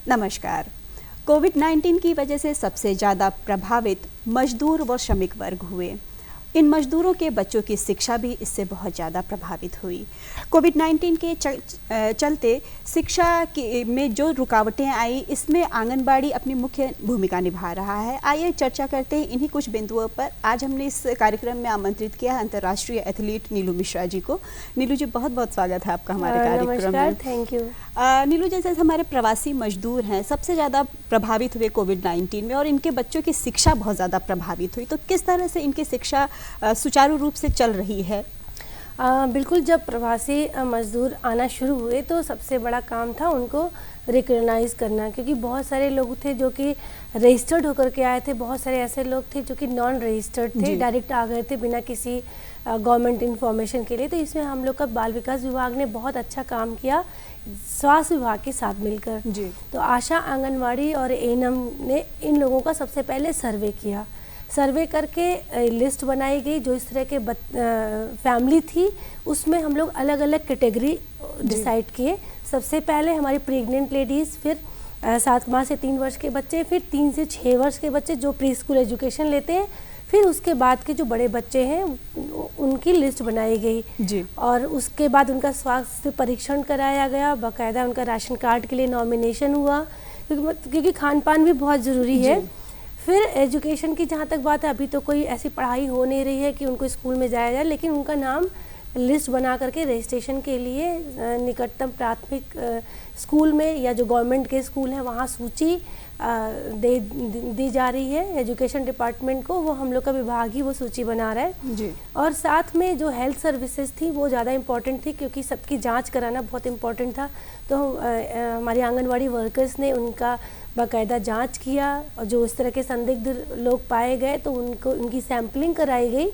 नमस्कार। कोविड-19 की वजह से सबसे ज़्यादा प्रभावित मजदूर व श्रमिक वर्ग हुए। इन मजदूरों के बच्चों की शिक्षा भी इससे बहुत ज़्यादा प्रभावित हुई। कोविड-19 के चलते शिक्षा में जो रुकावटें आई, इसमें आंगनबाड़ी अपनी मुख्य भूमिका निभा रहा है। आइए चर्चा करते हैं इन्हीं कुछ बिंदुओं पर। आज हमने इस कार्यक्रम में आमंत्रित किया है अंतर्राष्ट्रीय एथलीट नीलू मिश्रा जी को। नीलू जी, बहुत बहुत स्वागत है आपका हमारे कार्यक्रम में। Thank you. नीलू, जैसे हमारे प्रवासी मजदूर हैं, सबसे ज़्यादा प्रभावित हुए कोविड-19 में और इनके बच्चों की शिक्षा बहुत ज़्यादा प्रभावित हुई, तो किस तरह से इनकी शिक्षा सुचारू रूप से चल रही है? बिल्कुल, जब प्रवासी मजदूर आना शुरू हुए तो सबसे बड़ा काम था उनको रिकॉग्नाइज़ करना, क्योंकि बहुत सारे लोग थे जो कि रजिस्टर्ड होकर के आए थे, बहुत सारे ऐसे लोग थे जो कि नॉन रजिस्टर्ड थे, डायरेक्ट आ गए थे बिना किसी गवर्नमेंट इन्फॉर्मेशन के लिए। तो इसमें हम लोग का बाल विकास विभाग ने बहुत अच्छा काम किया स्वास्थ्य विभाग के साथ मिलकर जी। तो आशा, आंगनवाड़ी और एएनएम ने इन लोगों का सबसे पहले सर्वे किया। सर्वे करके लिस्ट बनाई गई जो इस तरह के फैमिली थी, उसमें हम लोग अलग अलग कैटेगरी डिसाइड किए। सबसे पहले हमारी प्रेग्नेंट लेडीज़, फिर 7 माह से 3 वर्ष के बच्चे, फिर 3 से 6 वर्ष के बच्चे जो प्री स्कूल एजुकेशन लेते हैं, फिर उसके बाद के जो बड़े बच्चे हैं उनकी लिस्ट बनाई गई जी। और उसके बाद उनका स्वास्थ्य परीक्षण कराया गया, बाकायदा उनका राशन कार्ड के लिए नॉमिनेशन हुआ, क्योंकि खान पान भी बहुत ज़रूरी है। फिर एजुकेशन की जहाँ तक बात है, अभी तो कोई ऐसी पढ़ाई हो नहीं रही है कि उनको स्कूल में जाया जाए, लेकिन उनका नाम लिस्ट बना करके रजिस्ट्रेशन के लिए निकटतम प्राथमिक स्कूल में या जो गवर्नमेंट के स्कूल हैं वहाँ सूची दी जा रही है एजुकेशन डिपार्टमेंट को। वो हम लोग का विभाग ही वो सूची बना रहा है जी। और साथ में जो हेल्थ सर्विसेज थी वो ज़्यादा इम्पॉर्टेंट थी, क्योंकि सबकी जांच कराना बहुत इम्पॉर्टेंट था। तो हमारे आंगनवाड़ी वर्कर्स ने उनका बाकायदा जांच किया और जो इस तरह के संदिग्ध लोग पाए गए तो उनकी सैम्पलिंग कराई गई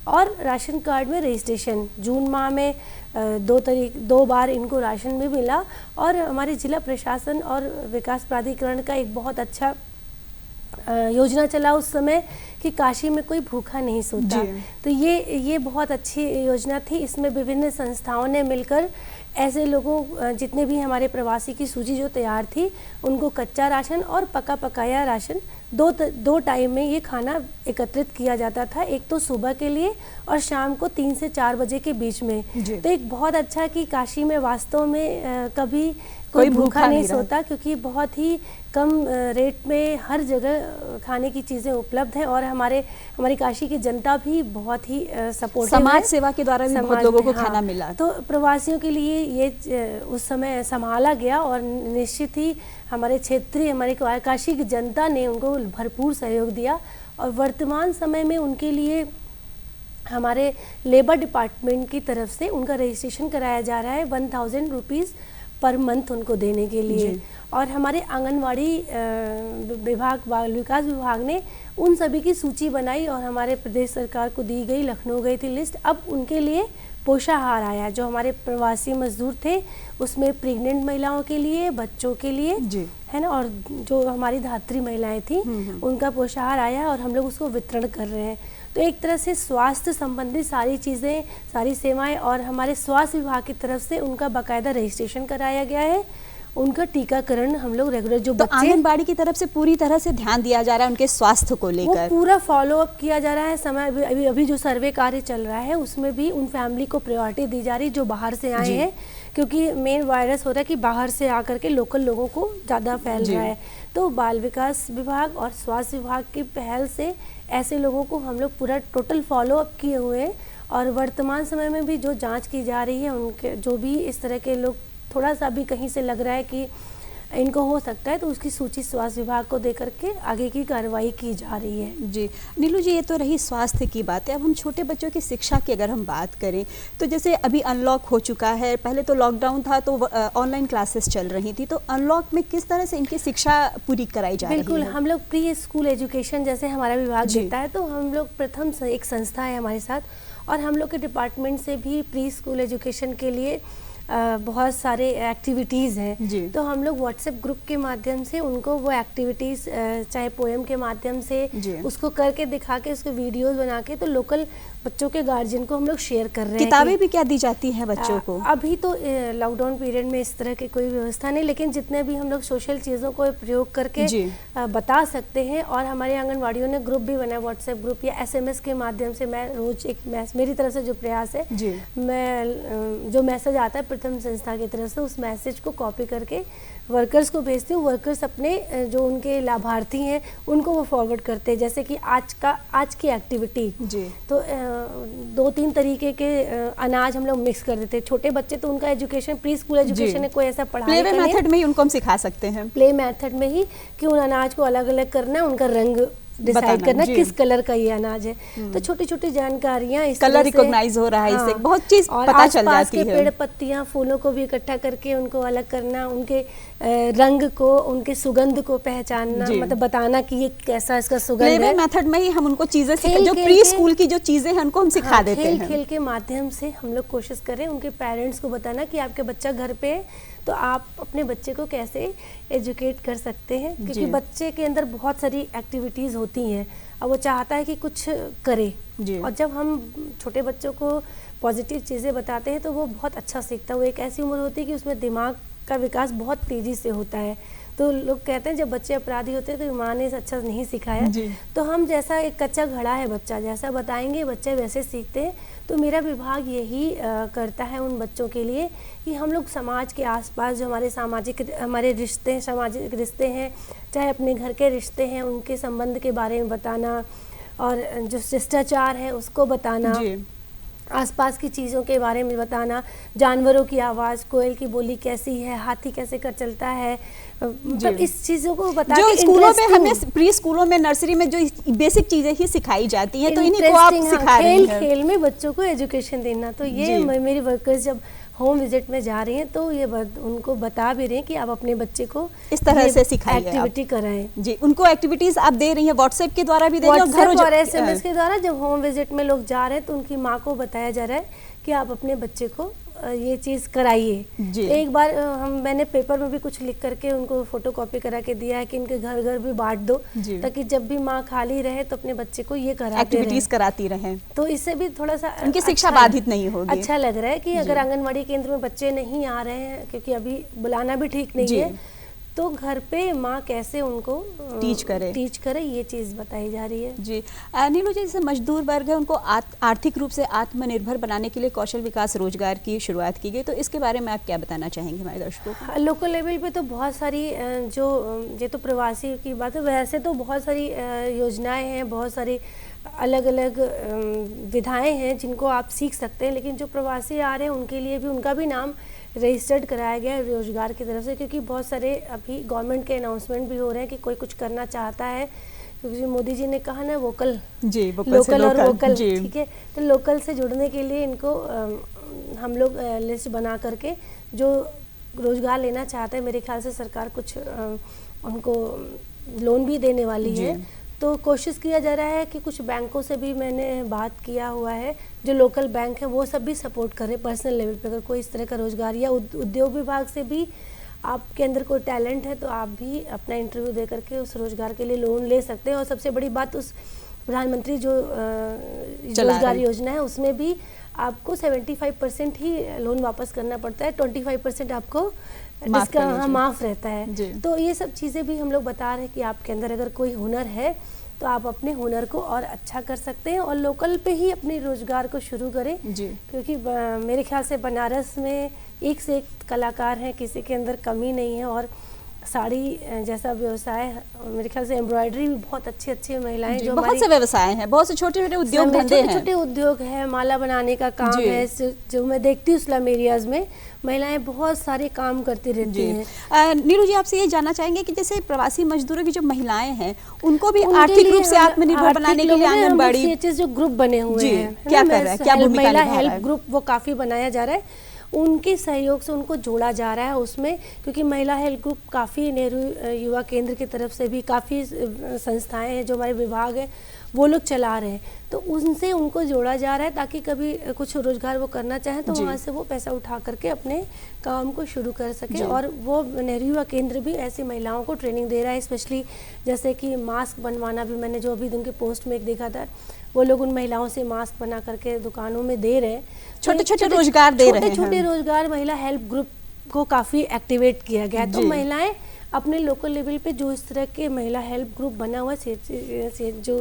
और राशन कार्ड में रजिस्ट्रेशन जून माह में 2 बार इनको राशन भी मिला। और हमारे जिला प्रशासन और विकास प्राधिकरण का एक बहुत अच्छा योजना चला उस समय कि काशी में कोई भूखा नहीं सोता। तो ये बहुत अच्छी योजना थी। इसमें विभिन्न संस्थाओं ने मिलकर ऐसे लोगों, जितने भी हमारे प्रवासी की सूची जो तैयार थी, उनको कच्चा राशन और पका पकाया राशन दो टाइम में ये खाना एकत्रित किया जाता था। एक तो सुबह के लिए और शाम को 3 से 4 बजे के बीच में। तो एक बहुत अच्छा कि काशी में वास्तव में कभी कोई भूखा नहीं सोता, क्योंकि बहुत ही कम रेट में हर जगह खाने की चीज़ें उपलब्ध हैं और हमारी काशी की जनता भी बहुत ही सपोर्टिव है। समाज सेवा के द्वारा भी बहुत लोगों को खाना मिला। तो प्रवासियों के लिए ये उस समय संभाला गया और निश्चित ही हमारे काशी की जनता ने उनको भरपूर सहयोग दिया। और वर्तमान समय में उनके लिए हमारे लेबर डिपार्टमेंट की तरफ से उनका रजिस्ट्रेशन कराया जा रहा है 1000 रुपीज़ पर मंथ उनको देने के लिए। और हमारे आंगनवाड़ी विभाग, बाल विकास विभाग ने उन सभी की सूची बनाई और हमारे प्रदेश सरकार को दी गई, लखनऊ गई थी लिस्ट। अब उनके लिए पोषाहार आया, जो हमारे प्रवासी मजदूर थे उसमें प्रेग्नेंट महिलाओं के लिए, बच्चों के लिए है ना, और जो हमारी धात्री महिलाएं थी उनका पोषाहार आया और हम लोग उसको वितरण कर रहे हैं। तो एक तरह से स्वास्थ्य संबंधी सारी चीज़ें, सारी सेवाएं और हमारे स्वास्थ्य विभाग की तरफ से उनका बाकायदा रजिस्ट्रेशन कराया गया है। उनका टीकाकरण हम लोग रेगुलर जो तो आंगनबाड़ी की तरफ से पूरी तरह से ध्यान दिया जा रहा है उनके स्वास्थ्य को लेकर, पूरा फॉलो अप किया जा रहा है। समय अभी जो सर्वे कार्य चल रहा है उसमें भी उन फैमिली को प्रायोरिटी दी जा रही जो बाहर से आए हैं, क्योंकि मेन वायरस हो रहा है कि बाहर से आकर के लोकल लोगों को ज़्यादा फैल रहा है। तो बाल विकास विभाग और स्वास्थ्य विभाग की पहल से ऐसे लोगों को हम लोग पूरा टोटल फॉलो अप किए हुए हैं। और वर्तमान समय में भी जो जांच की जा रही है, उनके जो भी इस तरह के लोग थोड़ा सा भी कहीं से लग रहा है कि इनको हो सकता है, तो उसकी सूची स्वास्थ्य विभाग को देकर के आगे की कार्रवाई की जा रही है। जी नीलू जी, ये तो रही स्वास्थ्य की बात है। अब हम छोटे बच्चों की शिक्षा की अगर हम बात करें तो जैसे अभी अनलॉक हो चुका है, पहले तो लॉकडाउन था तो ऑनलाइन क्लासेस चल रही थी, तो अनलॉक में किस तरह से इनकी शिक्षा पूरी कराई जा रही है? बिल्कुल, हम लोग प्री स्कूल एजुकेशन जैसे हमारा विभाग देता है, तो हम लोग प्रथम एक संस्था है हमारे साथ और हम लोग के डिपार्टमेंट से भी प्री स्कूल एजुकेशन के लिए बहुत सारे एक्टिविटीज़ जी। हैं, तो हम लोग व्हाट्सएप ग्रुप के माध्यम से उनको वो एक्टिविटीज़ चाहे पोएम के माध्यम से जी। उसको करके दिखा के उसके वीडियोस बना के तो लोकल बच्चों के गार्जियन को हम लोग शेयर कर रहे हैं। किताबें भी क्या दी जाती हैं बच्चों को? अभी तो लॉकडाउन पीरियड में इस तरह की कोई व्यवस्था नहीं, लेकिन जितने भी हम लोग सोशल चीज़ों को प्रयोग करके बता सकते हैं। और हमारे आंगनवाड़ियों ने ग्रुप भी बनाया, व्हाट्सएप ग्रुप या SMS के माध्यम से। मैं रोज मेरी तरफ से जो प्रयास है, मैं जो मैसेज आता है प्रथम संस्था की तरफ से उस मैसेज को कॉपी करके वर्कर्स को भेजती हूँ। वर्कर्स अपने जो उनके लाभार्थी हैं उनको वो फॉरवर्ड करते हैं। जैसे कि आज की एक्टिविटी, तो 2-3 तरीके के अनाज हम लोग मिक्स कर देते हैं। छोटे बच्चे तो उनका एजुकेशन प्री स्कूल एजुकेशन है, कोई ऐसा पढ़ाई प्ले मेथड में ही उनको हम सिखा सकते हैं। प्ले मेथड में ही कि उन अनाज को अलग अलग करना है, उनका रंग डिसाइड करना किस कलर का ये अनाज है। तो छोटी छोटी जानकारियां, इस कलर रिकॉग्नाइज हो रहा है, इससे बहुत चीज पता चल जाती है। पेड़ पत्तियां फूलों को भी इकट्ठा करके उनको अलग करना, उनके रंग को, उनके सुगंध को पहचानना, मतलब बताना कि ये कैसा इसका सुगंध है। मेथड में ही हम उनको चीजें जो प्री स्कूल की जो चीजें हैं उनको हम सिखा देते हैं। खेल के माध्यम से हम लोग कोशिश करें उनके पेरेंट्स को बताना कि आपके बच्चा घर पे तो आप अपने बच्चे को कैसे एजुकेट कर सकते हैं, क्योंकि बच्चे के अंदर बहुत सारी एक्टिविटीज़ होती हैं और वो चाहता है कि कुछ करे। और जब हम छोटे बच्चों को पॉजिटिव चीज़ें बताते हैं तो वो बहुत अच्छा सीखता है। वो एक ऐसी उम्र होती है कि उसमें दिमाग का विकास बहुत तेज़ी से होता है। तो लोग कहते हैं जब बच्चे अपराधी होते हैं तो माँ ने अच्छा नहीं सिखाया। तो हम जैसा एक कच्चा घड़ा है बच्चा, जैसा बताएंगे बच्चे वैसे सीखते हैं। तो मेरा विभाग यही करता है उन बच्चों के लिए कि हम लोग समाज के आसपास जो हमारे रिश्ते, सामाजिक रिश्ते हैं, चाहे अपने घर के रिश्ते हैं, उनके संबंध के बारे में बताना, और जो शिष्टाचार है उसको बताना, आसपास की चीज़ों के बारे में बताना, जानवरों की आवाज़, कोयल की बोली कैसी है, हाथी कैसे कर चलता है, मतलब इस चीज़ों को बता जो स्कूलों में हमें प्री स्कूलों में नर्सरी में जो बेसिक चीजें ही सिखाई जाती हैं, तो इन्हीं को आप सिखा रही हैं। खेल में बच्चों को एजुकेशन देना। तो ये मेरी वर्कर्स जब होम विजिट में जा रही हैं तो ये उनको बता भी रहे हैं कि आप अपने बच्चे को इस तरह से सिखाइए, एक्टिविटी कराएं। जी, उनको एक्टिविटीज आप दे रही हैं व्हाट्सएप के द्वारा भी दे रही हैं और SMS के द्वारा। जब होम विजिट में लोग जा रहे हैं तो उनकी माँ को बताया जा रहा है कि आप अपने बच्चे को ये चीज़ कराइए। एक बार मैंने पेपर में भी कुछ लिख करके उनको फोटोकॉपी करा के दिया है कि इनके घर घर भी बांट दो, ताकि जब भी माँ खाली रहे तो अपने बच्चे को ये एक्टिविटीज कराती रहें। तो इससे भी थोड़ा सा उनकी शिक्षा बाधित नहीं होगी। अच्छा लग रहा है कि अगर आंगनवाड़ी केंद्र में बच्चे नहीं आ रहे हैं, क्योंकि अभी बुलाना भी ठीक नहीं है, तो घर पे माँ कैसे उनको टीच करे ये चीज़ बताई जा रही है। जी नीलू जी, जैसे मजदूर वर्ग है उनको आर्थिक रूप से आत्मनिर्भर बनाने के लिए कौशल विकास रोजगार की शुरुआत की गई, तो इसके बारे में आप क्या बताना चाहेंगे हमारे दर्शकों को? लोकल लेवल पे तो बहुत सारी जो ये तो प्रवासी की बात है, वैसे तो बहुत सारी योजनाएं हैं, बहुत सारी अलग अलग विधाएं हैं जिनको आप सीख सकते हैं। लेकिन जो प्रवासी आ रहे हैं उनके लिए भी उनका भी नाम रजिस्टर्ड कराया गया है रोजगार की तरफ से, क्योंकि बहुत सारे अभी गवर्नमेंट के अनाउंसमेंट भी हो रहे हैं कि कोई कुछ करना चाहता है, क्योंकि मोदी जी ने कहा ना वोकल और वोकल, ठीक है। तो लोकल से जुड़ने के लिए इनको हम लोग लिस्ट बना करके जो रोजगार लेना चाहते हैं, मेरे ख्याल से सरकार कुछ उनको लोन भी देने वाली है। तो कोशिश किया जा रहा है कि कुछ बैंकों से भी मैंने बात किया हुआ है, जो लोकल बैंक है वो सब भी सपोर्ट करें पर्सनल लेवल पे। अगर कोई इस तरह का रोजगार, या उद्योग विभाग से भी आपके अंदर कोई टैलेंट है तो आप भी अपना इंटरव्यू दे करके उस रोजगार के लिए लोन ले सकते हैं। और सबसे बड़ी बात, उस प्रधानमंत्री जो रोजगार योजना है उसमें भी आपको 75% ही लोन वापस करना पड़ता है, 25% आपको जिसका माफ रहता है। तो ये सब चीज़ें भी हम लोग बता रहे हैं कि आपके अंदर अगर कोई हुनर है तो आप अपने हुनर को और अच्छा कर सकते हैं और लोकल पे ही अपने रोजगार को शुरू करें। क्योंकि मेरे ख्याल से बनारस में एक से एक कलाकार हैं, किसी के अंदर कमी नहीं है। और साड़ी जैसा व्यवसाय, मेरे ख्याल से एम्ब्रॉयडरी भी बहुत अच्छी महिलाएं, जो बहुत से व्यवसाय हैं, बहुत से छोटे छोटे उद्योग धंधे हैं, छोटे उद्योग है, माला बनाने का काम है, जो मैं देखती हूँ स्लम एरियाज में महिलाएं बहुत सारे काम करती रहती हैं। नीरू जी, आपसे ये जानना चाहेंगे कि जैसे प्रवासी मजदूरों की जो महिलाएं हैं उनको भी आर्थिक रूप से आत्मनिर्भर बनाने के लिए आंगनबाड़ी जो ग्रुप बने हुए हैं, क्या कर रहा है, क्या भूमिका निभा रहा है? हेल्प ग्रुप वो काफ़ी बनाया जा रहा है। उनके सहयोग से उनको जोड़ा जा रहा है उसमें, क्योंकि महिला हेल्थ ग्रुप काफ़ी नेहरू युवा केंद्र की तरफ से भी काफ़ी संस्थाएं हैं जो हमारे विभाग हैं वो लोग चला रहे हैं, तो उनसे उनको जोड़ा जा रहा है ताकि कभी कुछ रोजगार वो करना चाहें तो वहाँ से वो पैसा उठा करके अपने काम को शुरू कर सके। और वो नेहरू युवा केंद्र भी ऐसी महिलाओं को ट्रेनिंग दे रहा है, स्पेशली जैसे कि मास्क बनवाना भी, मैंने जो अभी उनके पोस्ट में एक देखा था, वो लोग उन महिलाओं से मास्क बना करके दुकानों में दे रहे हैं, छोटे छोटे रोजगार दे रहे हैं। छोटे रोजगार महिला हेल्प ग्रुप को काफ़ी एक्टिवेट किया गया है। तो महिलाएं अपने लोकल लेवल पे जो इस तरह के महिला हेल्प ग्रुप बना हुआ है, जो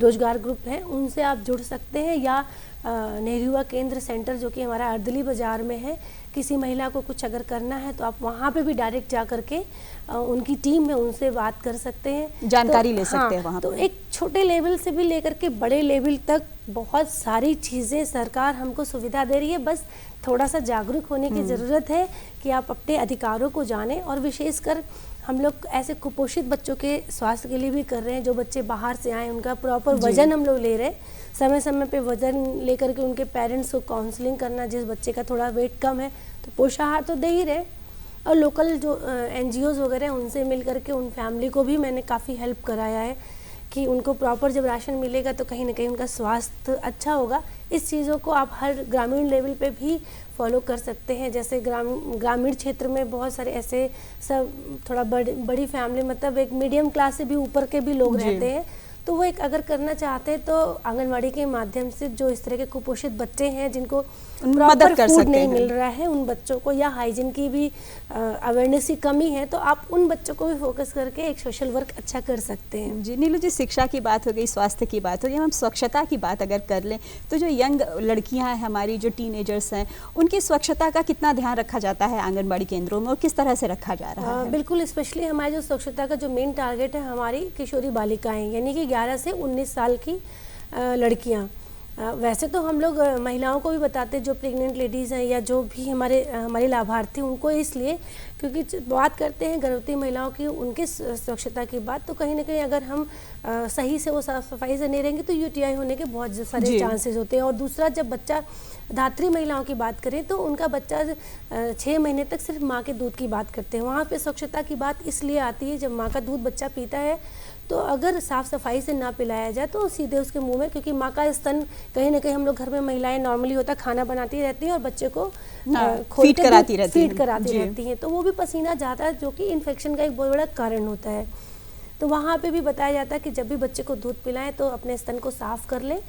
रोजगार ग्रुप है, उनसे आप जुड़ सकते हैं, या नेहरू युवा केंद्र सेंटर जो कि हमारा अर्दली बाज़ार में है, किसी महिला को कुछ अगर करना है तो आप वहाँ पे भी डायरेक्ट जा करके उनकी टीम में उनसे बात कर सकते हैं, जानकारी ले सकते हैं वहाँ तो एक छोटे लेवल से भी लेकर के बड़े लेवल तक बहुत सारी चीज़ें सरकार हमको सुविधा दे रही है। बस थोड़ा सा जागरूक होने की ज़रूरत है कि आप अपने अधिकारों को जानें। और विशेषकर हम लोग ऐसे कुपोषित बच्चों के स्वास्थ्य के लिए भी कर रहे हैं, जो बच्चे बाहर से आए उनका प्रॉपर वजन हम लोग ले रहे हैं, समय समय पे वजन लेकर के उनके पेरेंट्स को काउंसलिंग करना, जिस बच्चे का थोड़ा वेट कम है तो पोषाहार तो दे ही रहे, और लोकल जो NGOs वगैरह हैं उनसे मिल करके उन फैमिली को भी मैंने काफ़ी हेल्प कराया है कि उनको प्रॉपर जब राशन मिलेगा तो कहीं ना कहीं उनका स्वास्थ्य अच्छा होगा। इस चीज़ों को आप हर ग्रामीण लेवल पे भी फॉलो कर सकते हैं। जैसे ग्रामीण क्षेत्र में बहुत सारे ऐसे सब थोड़ा बड़ी फैमिली, मतलब एक मीडियम क्लास से भी ऊपर के भी लोग रहते हैं, तो वो एक अगर करना चाहते हैं तो आंगनवाड़ी के माध्यम से जो इस तरह के कुपोषित बच्चे हैं जिनको मदद कर फूड सकते नहीं हैं। मिल रहा है उन बच्चों को, या हाइजीन की भी अवेयरनेस की कमी है, तो आप उन बच्चों को भी फोकस करके एक सोशल वर्क अच्छा कर सकते हैं। जी नीलू जी, शिक्षा की बात हो गई, स्वास्थ्य की बात हो गई, हम स्वच्छता की बात अगर कर लें तो जो यंग लड़कियां हैं हमारी, जो टीनेजर्स हैं, उनकी स्वच्छता का कितना ध्यान रखा जाता है आंगनबाड़ी केंद्रों में और किस तरह से रखा जा रहा है? बिल्कुल, स्पेशली हमारे जो स्वच्छता का जो मेन टारगेट है हमारी किशोरी बालिकाएं, यानी कि 11 से 19 साल की लड़कियां। वैसे तो हम लोग महिलाओं को भी बताते हैं, जो प्रेग्नेंट लेडीज़ हैं या जो भी हमारे लाभार्थी, उनको इसलिए क्योंकि बात करते हैं गर्भवती महिलाओं की, उनके स्वच्छता की बात, तो कहीं ना कहीं अगर हम सही से वो साफ सफाई से नहीं रहेंगे तो UTI होने के बहुत सारे चांसेस होते हैं। और दूसरा, जब बच्चा धात्री महिलाओं की बात करें तो उनका बच्चा 6 महीने तक सिर्फ माँ के दूध की बात करते हैं, वहाँ पे स्वच्छता की बात इसलिए आती है जब माँ का दूध बच्चा पीता है तो अगर साफ़ सफाई से ना पिलाया जाए तो सीधे उसके मुंह में, क्योंकि माँ का स्तन कहीं ना कहीं हम लोग घर में महिलाएं नॉर्मली होता खाना बनाती रहती हैं और बच्चे को फीड कराती रहती हैं, तो वो भी पसीना जाता है जो कि इन्फेक्शन का एक बहुत बड़ा कारण होता है। तो वहाँ पे भी बताया जाता है कि जब भी बच्चे को दूध पिलाएं तो अपने स्तन को साफ कर लें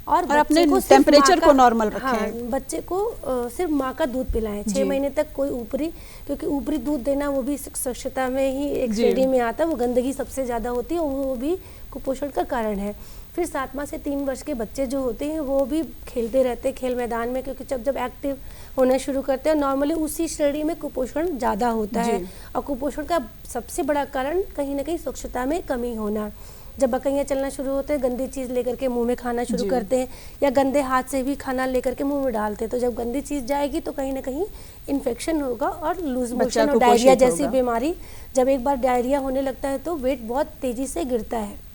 और अपने टेम्परेचर को नॉर्मल रखें। हाँ, बच्चे को सिर्फ माँ का दूध पिलाएं 6 महीने तक। कोई ऊपरी, क्योंकि ऊपरी दूध देना वो भी स्वच्छता में ही एक श्रेणी में आता है, वो गंदगी सबसे ज़्यादा होती है, वो भी कुपोषण का कारण है। फिर 7 माह से 3 वर्ष के बच्चे जो होते हैं वो भी खेलते रहते हैं खेल मैदान में, क्योंकि जब एक्टिव होना शुरू करते हैं नॉर्मली उसी श्रेणी में कुपोषण ज़्यादा होता है। और कुपोषण का सबसे बड़ा कारण कहीं ना कहीं स्वच्छता में कमी होना। जब बकैयाँ चलना शुरू होते हैं, गंदी चीज़ लेकर के मुंह में खाना शुरू करते हैं, या गंदे हाथ से भी खाना लेकर के मुंह में डालते हैं, तो जब गंदी चीज़ जाएगी तो कहीं ना कहीं इन्फेक्शन होगा और लूज मोशन और डायरिया जैसी बीमारी। जब एक बार डायरिया होने लगता है तो वेट बहुत तेज़ी से गिरता है।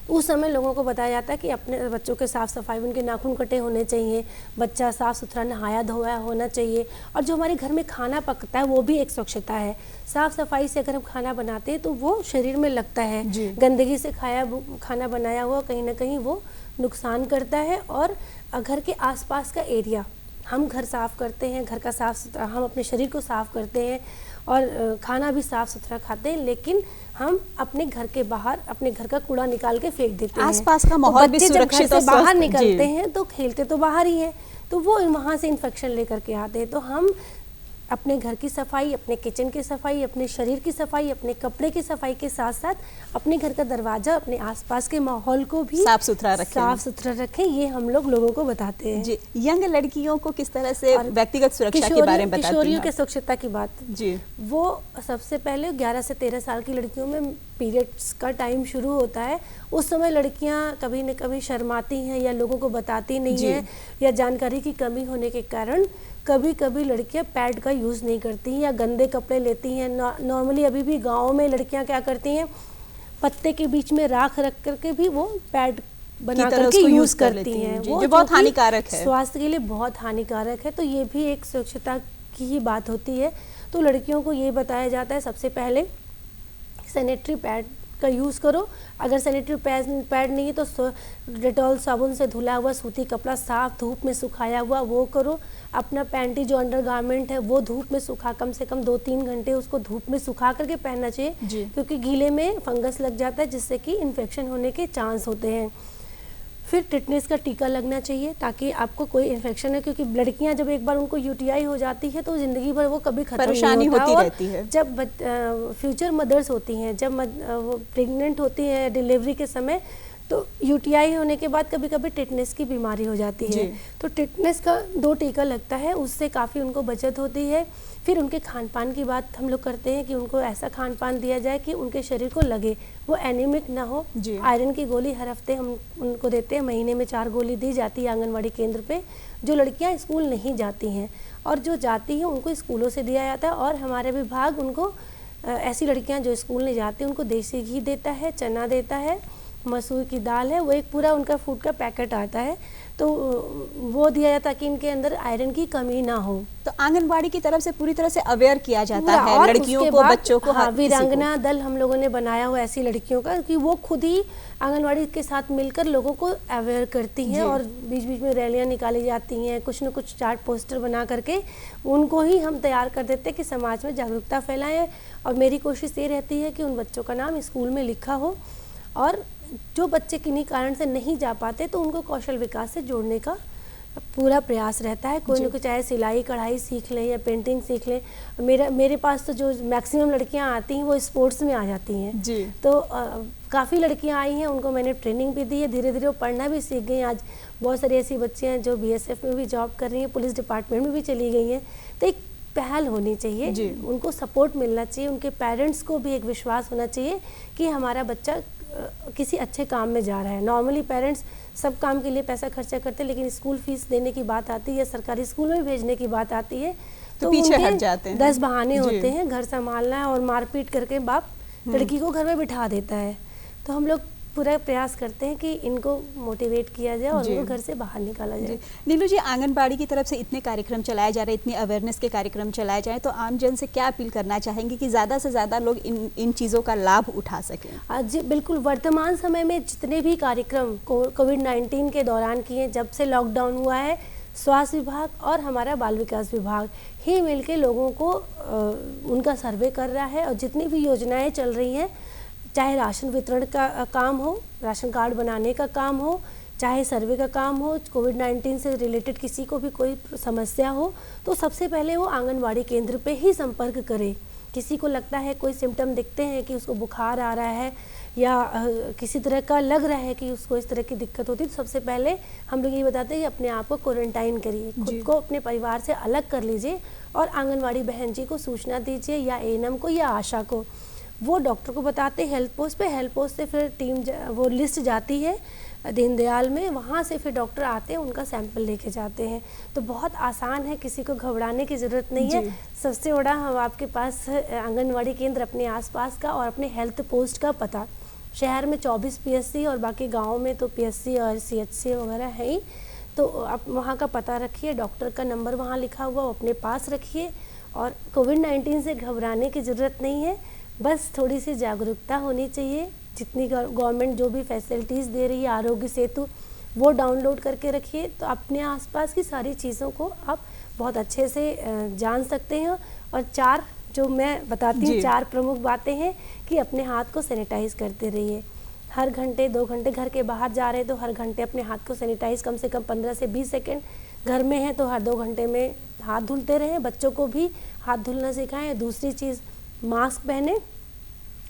उस समय लोगों को बताया जाता है कि अपने बच्चों के साफ़ सफाई, उनके नाखून कटे होने चाहिए, बच्चा साफ़ सुथरा नहाया धोया होना चाहिए, और जो हमारे घर में खाना पकता है वो भी एक स्वच्छता है। साफ़ सफाई से अगर हम खाना बनाते हैं तो वो शरीर में लगता है, गंदगी से खाना बनाया हुआ कहीं ना कहीं वो नुकसान करता है। और घर के आसपास का एरिया, हम घर साफ़ करते हैं, घर का साफ़ सुथरा, हम अपने शरीर को साफ़ करते हैं और खाना भी साफ़ सुथरा खाते हैं, लेकिन हम अपने घर के बाहर अपने घर का कूड़ा निकाल के फेंक देते हैं। आसपास का माहौल भी सुरक्षित और बाहर निकलते हैं तो खेलते तो बाहर ही है, तो वो वहाँ से इन्फेक्शन लेकर के आते हैं। तो हम अपने घर की सफाई, अपने किचन की सफाई, अपने शरीर की सफाई, अपने कपड़े की सफाई के साथ साथ अपने घर का दरवाजा, अपने आसपास के माहौल को भी साफ सुथरा रखें। ये हम लोगों को बताते हैं। जी, यंग लड़कियों को किस तरह से व्यक्तिगत सुरक्षा के बारे में बताती हैं? किशोरियों के स्वच्छता की बात जी, वो सबसे पहले 11 से 13 साल की लड़कियों में पीरियड्स का टाइम शुरू होता है। उस समय लड़कियां कभी न कभी शर्माती हैं या लोगों को बताती नहीं है, या जानकारी की कमी होने के कारण कभी कभी लड़कियां पैड का यूज़ नहीं करती हैं या गंदे कपड़े लेती हैं। नॉर्मली अभी भी गाँव में लड़कियां क्या करती हैं, पत्ते के बीच में राख रख करके भी वो पैड बना तरह करके उसको यूज़ यूज़ कर करती लेती हैं, हैं, जी, वो जो बहुत कि हानिकारक है। स्वास्थ्य के लिए बहुत हानिकारक है। तो ये भी एक स्वच्छता की ही बात होती है। तो लड़कियों को ये बताया जाता है सबसे पहले सैनिटरी पैड का यूज़ करो। अगर सैनिटरी पैड नहीं है तो डेटॉल साबुन से धुला हुआ सूती कपड़ा साफ धूप में सुखाया हुआ वो करो। अपना पैंटी जो अंडरगारमेंट है वो धूप में सुखा, कम से कम 2-3 घंटे उसको धूप में सुखा करके पहनना चाहिए, क्योंकि गीले में फंगस लग जाता है जिससे कि इन्फेक्शन होने के चांस होते हैं। फिर टिटनेस का टीका लगना चाहिए ताकि आपको कोई इन्फेक्शन है, क्योंकि लड़कियां जब एक बार उनको यूटीआई हो जाती है तो ज़िंदगी भर वो कभी खत्म परेशानी नहीं होता। होती और रहती है। जब फ्यूचर मदर्स होती हैं, जब वो प्रेग्नेंट होती हैं डिलीवरी के समय, तो यूटीआई होने के बाद कभी कभी टिटनेस की बीमारी हो जाती है। तो टिटनेस का 2 टीका लगता है, उससे काफ़ी उनको बचत होती है। फिर उनके खान पान की बात हम लोग करते हैं कि उनको ऐसा खान पान दिया जाए कि उनके शरीर को लगे, वो एनीमिक ना हो। आयरन की गोली हर हफ्ते हम उनको देते हैं, महीने में 4 गोली दी जाती है आंगनवाड़ी केंद्र पे। जो लड़कियां स्कूल नहीं जाती हैं और जो जाती हैं उनको स्कूलों से दिया जाता है। और हमारे विभाग उनको ऐसी लड़कियां जो स्कूल नहीं जाती उनको देसी घी देता है, चना देता है, मसूर की दाल है, वो एक पूरा उनका फूड का पैकेट आता है, तो वो दिया जाता है ताकि इनके अंदर आयरन की कमी ना हो। तो आंगनबाड़ी की तरफ से पूरी तरह से अवेयर किया जाता है लड़कियों को, बच्चों को। हाँ, वीरांगना दल हम लोगों ने बनाया हुआ ऐसी लड़कियों का कि वो खुद ही आंगनवाड़ी के साथ मिलकर लोगों को अवेयर करती हैं और बीच बीच में रैलियां निकाली जाती हैं, कुछ न कुछ चार्ट पोस्टर बना करके उनको ही हम तैयार कर देते हैं कि समाज में जागरूकता फैलाएं। और मेरी कोशिश ये रहती है कि उन बच्चों का नाम स्कूल में लिखा हो, और जो बच्चे किन्हीं कारण से नहीं जा पाते तो उनको कौशल विकास से जोड़ने का पूरा प्रयास रहता है। कोई ना कोई, चाहे सिलाई कढ़ाई सीख लें या पेंटिंग सीख लें। मेरे पास तो जो मैक्सिमम लड़कियां आती हैं वो स्पोर्ट्स में आ जाती हैं जी। तो काफ़ी लड़कियां आई हैं, उनको मैंने ट्रेनिंग भी दी है, धीरे धीरे वो पढ़ना भी सीख गई। आज बहुत सारी ऐसी बच्चियाँ हैं जो BSF में भी जॉब कर रही हैं, पुलिस डिपार्टमेंट में भी चली गई हैं। तो एक पहल होनी चाहिए, उनको सपोर्ट मिलना चाहिए, उनके पेरेंट्स को भी एक विश्वास होना चाहिए कि हमारा बच्चा किसी अच्छे काम में जा रहा है। नॉर्मली पेरेंट्स सब काम के लिए पैसा खर्चा करते हैं, लेकिन स्कूल फीस देने की बात आती है, सरकारी स्कूल में भेजने की बात आती है तो पीछे हट जाते हैं। 10 बहाने होते हैं, घर संभालना है और मारपीट करके बाप लड़की को घर में बिठा देता है। तो हम लोग पूरा प्रयास करते हैं कि इनको मोटिवेट किया जाए और उनको घर से बाहर निकाला जाए। नीलू जी, आंगनबाड़ी की तरफ से इतने कार्यक्रम चलाए जा रहे हैं, इतनी अवेयरनेस के कार्यक्रम चलाए जाएं, तो आम जन से क्या अपील करना चाहेंगे कि ज़्यादा से ज़्यादा लोग इन चीज़ों का लाभ उठा सकें? जी बिल्कुल, वर्तमान समय में जितने भी कार्यक्रम कोविड-19 के दौरान किए, जब से लॉकडाउन हुआ है, स्वास्थ्य विभाग और हमारा बाल विकास विभाग ही मिलके लोगों को उनका सर्वे कर रहा है। और जितनी भी योजनाएं चल रही हैं, चाहे राशन वितरण का काम हो, राशन कार्ड बनाने का काम हो, चाहे सर्वे का काम हो, कोविड-19 से रिलेटेड किसी को भी कोई समस्या हो, तो सबसे पहले वो आंगनवाड़ी केंद्र पे ही संपर्क करे। किसी को लगता है, कोई सिम्टम दिखते हैं कि उसको बुखार आ रहा है या किसी तरह का लग रहा है कि उसको इस तरह की दिक्कत होती है, तो सबसे पहले हम लोग ये बताते हैं कि अपने आप को क्वारंटाइन करिए, खुद को अपने परिवार से अलग कर लीजिए और आंगनवाड़ी बहन जी को सूचना दीजिए या एएनएम को या आशा को। वो डॉक्टर को बताते हैं हेल्थ पोस्ट पे, हेल्थ पोस्ट से फिर टीम वो लिस्ट जाती है दीनदयाल में, वहाँ से फिर डॉक्टर आते हैं, उनका सैंपल लेके जाते हैं। तो बहुत आसान है, किसी को घबराने की ज़रूरत नहीं है। सबसे बड़ा हम आपके पास आंगनवाड़ी केंद्र अपने आसपास का और अपने हेल्थ पोस्ट का पता। शहर में 24 PSC और बाकी गाँव में तो PSC और CHC वगैरह है ही, तो आप वहाँ का पता रखिए, डॉक्टर का नंबर वहाँ लिखा हुआ वो अपने पास रखिए। और कोविड-19 से घबराने की ज़रूरत नहीं है, बस थोड़ी सी जागरूकता होनी चाहिए। जितनी गवर्नमेंट जो भी फैसिलिटीज़ दे रही है, आरोग्य सेतु, वो डाउनलोड करके रखिए, तो अपने आसपास की सारी चीज़ों को आप बहुत अच्छे से जान सकते हैं। और 4 जो मैं बताती हूँ, 4 प्रमुख बातें हैं कि अपने हाथ को सैनिटाइज करते रहिए। हर घंटे 2 घंटे घर के बाहर जा रहे हैं तो हर घंटे अपने हाथ को सैनिटाइज कम से कम 15 से 20 सेकेंड, घर में है तो हर 2 घंटे में हाथ धुलते रहें। बच्चों को भी हाथ धुलना सिखाएं। दूसरी चीज़, मास्क पहने,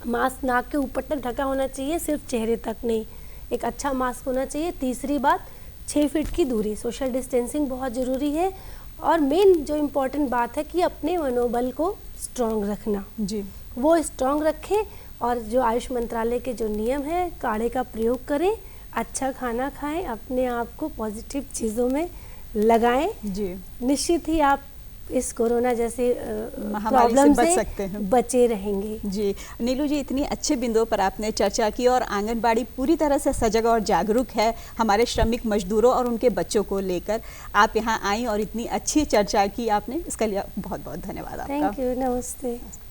मास्क नाक के ऊपर तक ढका होना चाहिए, सिर्फ चेहरे तक नहीं, एक अच्छा मास्क होना चाहिए। तीसरी बात, 6 फीट की दूरी, सोशल डिस्टेंसिंग बहुत ज़रूरी है। और मेन जो इम्पोर्टेंट बात है कि अपने मनोबल को स्ट्रॉन्ग रखना जी, वो स्ट्रॉन्ग रखें। और जो आयुष मंत्रालय के जो नियम हैं, काढ़े का प्रयोग करें, अच्छा खाना खाएं, अपने आप को पॉजिटिव चीज़ों में लगाएं जी। निश्चित ही आप इस कोरोना जैसे महामारी से प्रॉब्लम बच से सकते हैं। बचे रहेंगे। जी नीलू जी, इतनी अच्छे बिंदुओं पर आपने चर्चा की और आंगनबाड़ी पूरी तरह से सजग और जागरूक है हमारे श्रमिक मजदूरों और उनके बच्चों को लेकर। आप यहाँ आई और इतनी अच्छी चर्चा की आपने, इसके लिए बहुत बहुत धन्यवाद आपका। थैंक यू, नमस्ते।